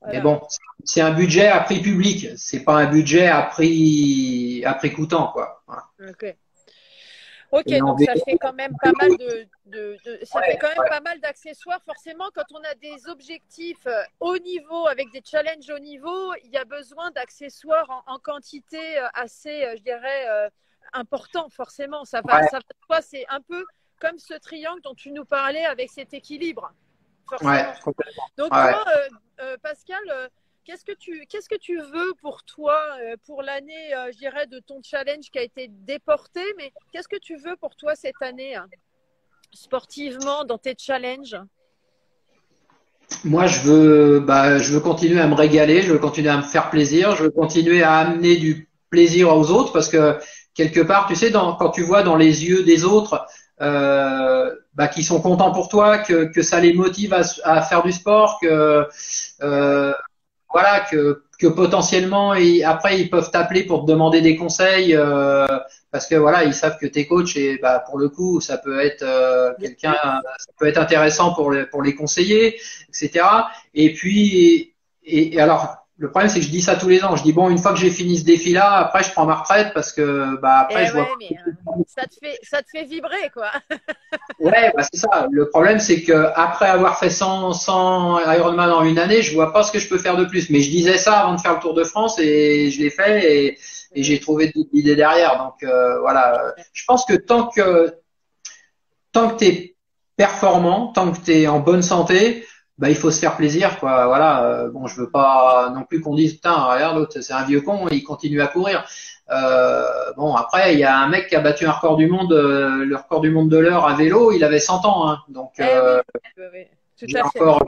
Mais Voilà. bon, c'est un budget à prix public, c'est pas un budget à prix coûtant, quoi. Voilà. Ok. Ok, Et en donc ça vélo, fait quand même pas mal ça fait ouais, quand même ouais, pas mal d'accessoires. Forcément, quand on a des objectifs haut niveau, avec des challenges haut niveau, il y a besoin d'accessoires en quantité assez, je dirais, important. Forcément, ouais, ça va de soi. C'est un peu comme ce triangle dont tu nous parlais avec cet équilibre. ouais, Forcément. complètement. Donc Ouais. toi, Pascal, qu'est-ce que tu veux pour toi, pour l'année, je dirais, de ton challenge qui a été déporté, mais qu'est-ce que tu veux pour toi cette année, hein, sportivement, dans tes challenges? Moi, je veux continuer à me régaler, je veux continuer à me faire plaisir, je veux continuer à amener du plaisir aux autres parce que quelque part, tu sais, quand tu vois dans les yeux des autres qui sont contents pour toi, que ça les motive à faire du sport, Eh ouais. euh, voilà, que potentiellement, après, ils peuvent t'appeler pour te demander des conseils parce que voilà, ils savent que t'es coach et bah, pour le coup, ça peut être Bien sûr. ça peut être intéressant pour les conseiller, etc. Et puis, et alors, le problème, c'est que je dis ça tous les ans. Je dis bon, une fois que j'ai fini ce défi-là, après, je prends ma retraite parce que bah après, Eh je vois. ouais, mais ça te fait vibrer, quoi. Ouais, bah c'est ça. Le problème, c'est que après avoir fait 100 Ironman en une année, je vois pas ce que je peux faire de plus. Mais je disais ça avant de faire le Tour de France et je l'ai fait et j'ai trouvé de l'idée derrière. Donc voilà. Je pense que tant que t'es performant, tant que t'es en bonne santé, bah il faut se faire plaisir, quoi. Voilà. Bon, je veux pas non plus qu'on dise putain, regarde l'autre, c'est un vieux con, il continue à courir. Bon, après, il y a un mec qui a battu un record du monde, le record du monde de l'heure à vélo, il avait 100 ans, hein. Donc, Eh oui, oui, oui, tout j'ai à fait. encore,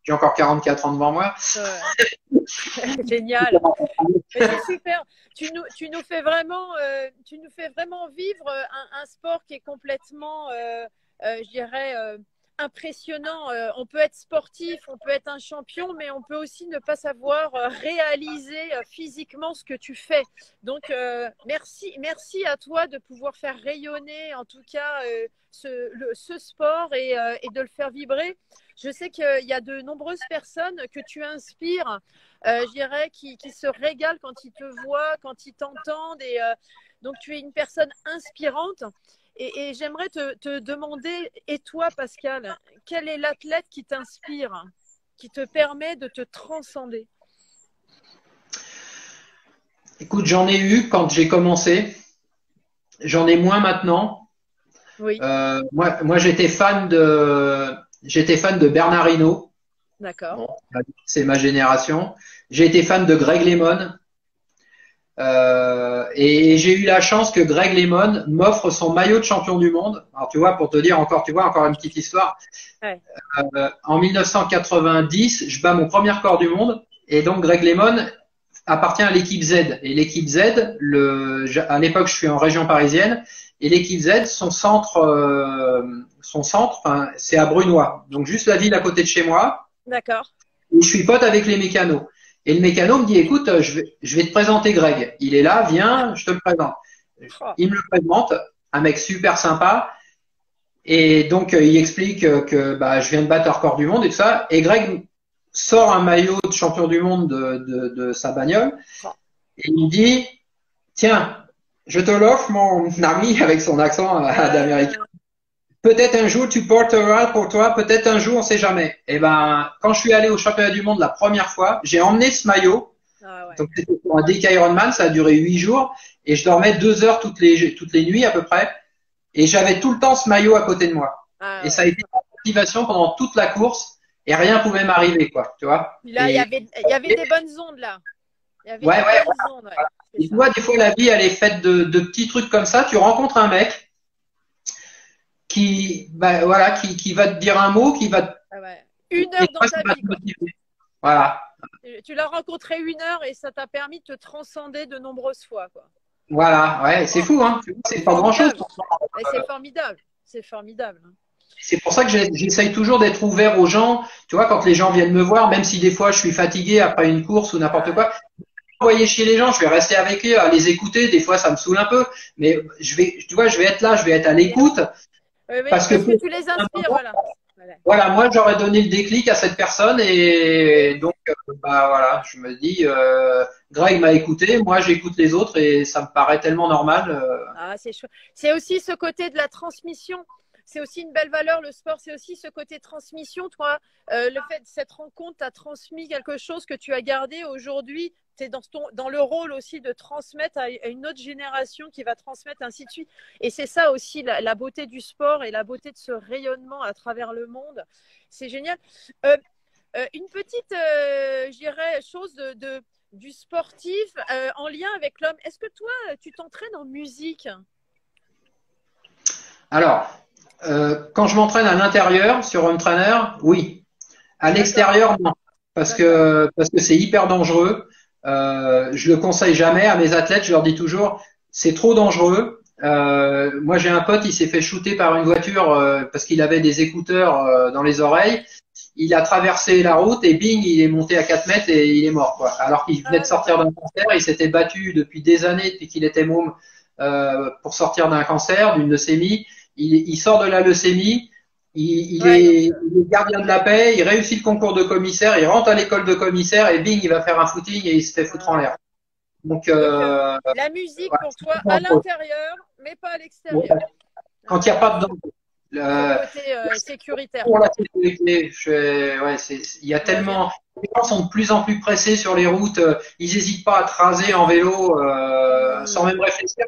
j'ai encore 44 ans devant moi. Ouais. Génial. Mais c'est super. Tu nous fais vraiment vivre un sport qui est complètement, je dirais, impressionnant. On peut être sportif, on peut être un champion, mais on peut aussi ne pas savoir réaliser physiquement ce que tu fais. Donc, merci à toi de pouvoir faire rayonner, en tout cas, ce sport et de le faire vibrer. Je sais qu'il y a de nombreuses personnes que tu inspires, je dirais, qui se régalent quand ils te voient, quand ils t'entendent. Donc, tu es une personne inspirante. Et j'aimerais te demander, et toi, Pascal, quel est l'athlète qui t'inspire, qui te permet de te transcender? Écoute, j'en ai eu quand j'ai commencé. J'en ai moins maintenant. Oui, Moi, j'étais fan de Bernard Hinault. d'accord. Bon, c'est ma génération. J'ai été fan de Greg LeMond. Et j'ai eu la chance que Greg LeMond m'offre son maillot de champion du monde. Alors tu vois, pour te dire encore, tu vois, encore une petite histoire. Ouais, En 1990, je bats mon premier record du monde, et donc Greg LeMond appartient à l'équipe Z. Et l'équipe Z, à l'époque, je suis en région parisienne, et l'équipe Z, enfin, c'est à Brunois, donc juste la ville à côté de chez moi. d'accord. Et je suis pote avec les mécanos. Et le mécano me dit, écoute, je vais te présenter Greg. Il est là, viens, je te le présente. Oh, Il me le présente, un mec super sympa. Et donc, il explique que bah, je viens de battre le record du monde et tout ça. Et Greg sort un maillot de champion du monde de sa bagnole. oh. Et il me dit, tiens, je te l'offre, mon ami, avec son accent d'américain. Peut-être un jour tu porteras pour toi, peut-être un jour, on sait jamais. Et ben, quand je suis allé au championnat du monde la première fois, j'ai emmené ce maillot. Ah ouais. Donc c'était pour un DK Ironman, ça a duré 8 jours et je dormais 2 heures toutes les nuits à peu près. Et j'avais tout le temps ce maillot à côté de moi. Ah Et ça a ouais. été ma motivation pendant toute la course et rien pouvait m'arriver, quoi, tu vois. Puis là, il y avait des bonnes ondes, là. Il y avait Ouais, des ouais. belles ondes, ouais. C'est Et tu ça. vois, des fois la vie, elle est faite de petits trucs comme ça. Tu rencontres un mec qui va te dire un mot, qui va te, Ah ouais. Une et heure dans toi, ça ta va vie, te quoi. motiver. Voilà. Tu l'as rencontré une heure et ça t'a permis de te transcender de nombreuses fois, quoi. Voilà, ouais, c'est Oh, fou, hein. c'est C'est pas grand-chose. formidable. Et c'est formidable. C'est formidable. C'est pour ça que j'essaye toujours d'être ouvert aux gens. Tu vois, quand les gens viennent me voir, même si des fois je suis fatigué après une course ou n'importe Ah, quoi, envoyer chez les gens, je vais rester avec eux, à les écouter. Des fois, ça me saoule un peu, mais tu vois, je vais être là, je vais être à bien l'écoute sûr. Oui, oui, parce que parce que tu les inspires, voilà. Voilà. voilà, moi, j'aurais donné le déclic à cette personne et Et donc, bah voilà, je me dis, Greg m'a écouté, moi j'écoute les autres et ça me paraît tellement normal. Ah, c'est chouette. C'est aussi ce côté de la transmission. C'est aussi une belle valeur, le sport, c'est aussi ce côté transmission. Toi, le fait de cette rencontre t'a transmis quelque chose que tu as gardé aujourd'hui. Tu es dans le rôle aussi de transmettre à une autre génération qui va transmettre, ainsi de suite. Et c'est ça aussi la beauté du sport et la beauté de ce rayonnement à travers le monde. C'est génial. Une petite, je dirais, chose du sportif en lien avec l'homme. Est-ce que toi, tu t'entraînes en musique? Alors, quand je m'entraîne à l'intérieur sur Home Trainer, oui. À D'accord, l'extérieur, non, d'accord. parce que c'est hyper dangereux. Je le conseille jamais à mes athlètes. Je leur dis toujours, c'est trop dangereux. Moi, j'ai un pote, il s'est fait shooter par une voiture parce qu'il avait des écouteurs dans les oreilles. Il a traversé la route et bing, il est monté à 4 mètres et il est mort, quoi. Alors qu'il venait de Ah, sortir d'accord. d'un cancer, il s'était battu depuis des années, depuis qu'il était môme, pour sortir d'un cancer, d'une leucémie. Il sort de la leucémie, Ouais, donc, il est gardien de la paix, il réussit le concours de commissaire, il rentre à l'école de commissaire et bing, il va faire un footing et il se fait foutre en ah. l'air. Donc, Donc, la musique voilà, pour c'est toi à dangereux. l'intérieur, mais pas à Ouais. l'extérieur. Quand il n'y a pas de Intéressant. danger. C'est le Euh, côté sécuritaire, pour la quoi. sécurité. Il y a Ouais, bien. tellement, les gens sont de plus en plus pressés sur les routes. Ils n'hésitent pas à te raser en vélo sans Hmm. même réfléchir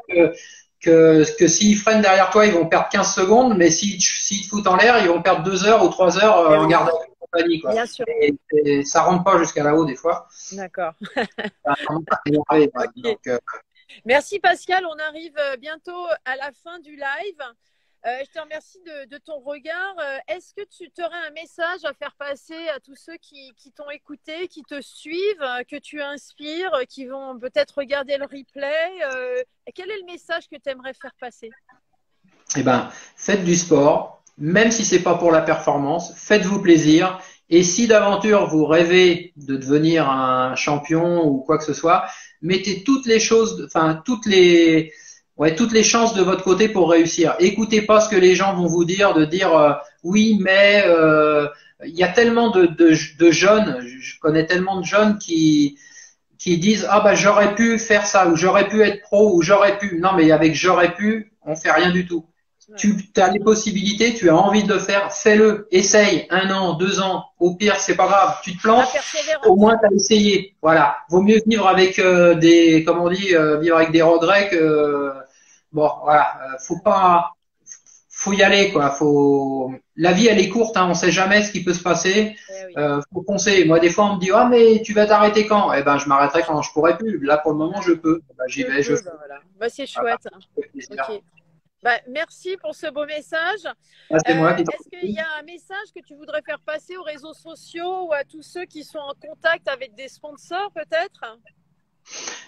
que s'ils freinent derrière toi, ils vont perdre 15 secondes, mais s'ils te foutent en l'air, ils vont perdre 2 heures ou 3 heures Eh en oui, gardant la compagnie, quoi. bien sûr. Et ça rentre pas jusqu'à là-haut des fois. D'accord. Ça rentre pas énervé, quoi. Ok. Donc, Merci Pascal, on arrive bientôt à la fin du live. Je te remercie de ton regard. Est-ce que tu aurais un message à faire passer à tous ceux qui t'ont écouté, qui te suivent, que tu inspires, qui vont peut-être regarder le replay? Quel est le message que tu aimerais faire passer? eh ben, faites du sport, même si c'est pas pour la performance, faites-vous plaisir. Et si d'aventure vous rêvez de devenir un champion ou quoi que ce soit, mettez toutes les choses, enfin toutes les chances de votre côté pour réussir. Écoutez pas ce que les gens vont vous dire, de dire oui, mais il y a tellement de jeunes, je connais tellement de jeunes qui disent ah bah j'aurais pu faire ça ou j'aurais pu être pro ou j'aurais pu. Non mais avec j'aurais pu, on fait rien du tout. Ouais. Tu as les possibilités, tu as envie de le faire, fais-le, essaye, 1 an, 2 ans, au pire c'est pas grave, tu te La plantes, au persévérance. moins tu as essayé. Voilà, vaut mieux vivre avec des, comme on dit, vivre avec des regrets que bon voilà, faut y aller quoi, faut la vie elle est courte, hein, on sait jamais ce qui peut se passer. Eh oui. Faut foncer. Moi, des fois, on me dit, ah, mais tu vas t'arrêter quand? Eh ben, je m'arrêterai quand je pourrai plus. Là, pour le moment, je Ouais. peux. Ben, j'y Je vais, je peux, fais. ben voilà. Ben, c'est Voilà, chouette. ça fait plaisir. Ok. Ben, merci pour ce beau message. Ah, c'est moi qui t'en Est-ce qu'il y prie. a un message que tu voudrais faire passer aux réseaux sociaux ou à tous ceux qui sont en contact avec des sponsors, peut-être?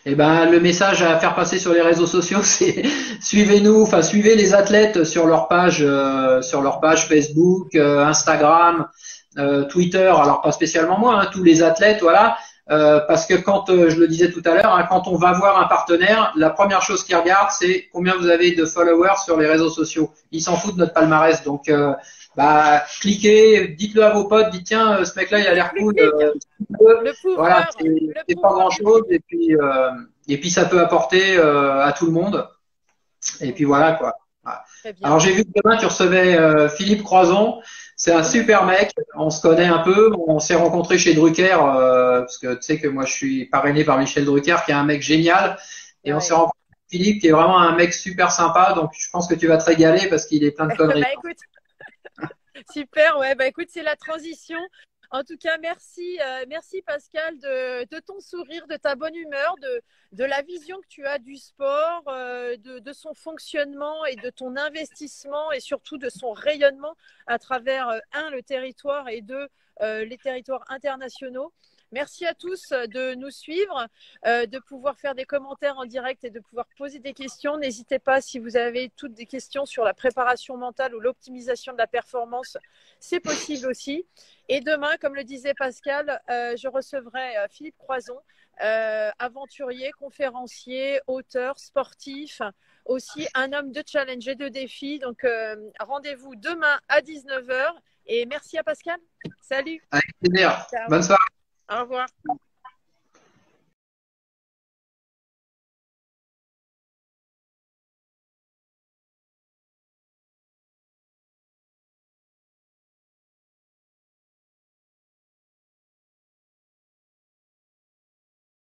Eh ben, le message à faire passer sur les réseaux sociaux, c'est suivez-nous, enfin, suivez les athlètes sur leur page Facebook, Instagram, Twitter. Alors, pas spécialement moi, hein, tous les athlètes, voilà. Parce que quand, je le disais tout à l'heure, hein, quand on va voir un partenaire, la première chose qu'ils regardent, c'est combien vous avez de followers sur les réseaux sociaux. Ils s'en foutent de notre palmarès. Donc, bah, cliquez, dites-le à vos potes, dites tiens, ce mec-là, il a l'air Le cool. clic, le Voilà, pouvoir, le c'est pas pouvoir du grand-chose. clic. Et puis ça peut apporter à tout le monde. Et puis Ok, voilà quoi. Voilà. très bien. Alors j'ai vu que demain tu recevais Philippe Croison. C'est un Oui, super mec. On se connaît un peu. On s'est rencontrés chez Drucker parce que tu sais que moi je suis parrainé par Michel Drucker qui est un mec génial. Et on s'est ouais. rencontré avec Philippe qui est vraiment un mec super sympa. Donc je pense que tu vas te régaler parce qu'il est plein de conneries. Bah écoute, super, ouais, bah écoute, c'est la transition. En tout cas, merci, merci Pascal de ton sourire, de ta bonne humeur, de la vision que tu as du sport, de son fonctionnement et de ton investissement et surtout de son rayonnement à travers, un, le territoire et deux, les territoires internationaux. Merci à tous de nous suivre, de pouvoir faire des commentaires en direct et de pouvoir poser des questions. N'hésitez pas si vous avez toutes des questions sur la préparation mentale ou l'optimisation de la performance, c'est possible aussi. Et demain, comme le disait Pascal, je recevrai Philippe Croison, aventurier, conférencier, auteur, sportif, aussi un homme de challenge et de défi. Donc rendez-vous demain à 19 h. Et merci à Pascal. Salut. Avec plaisir. Ciao. Bonne soirée. Au revoir.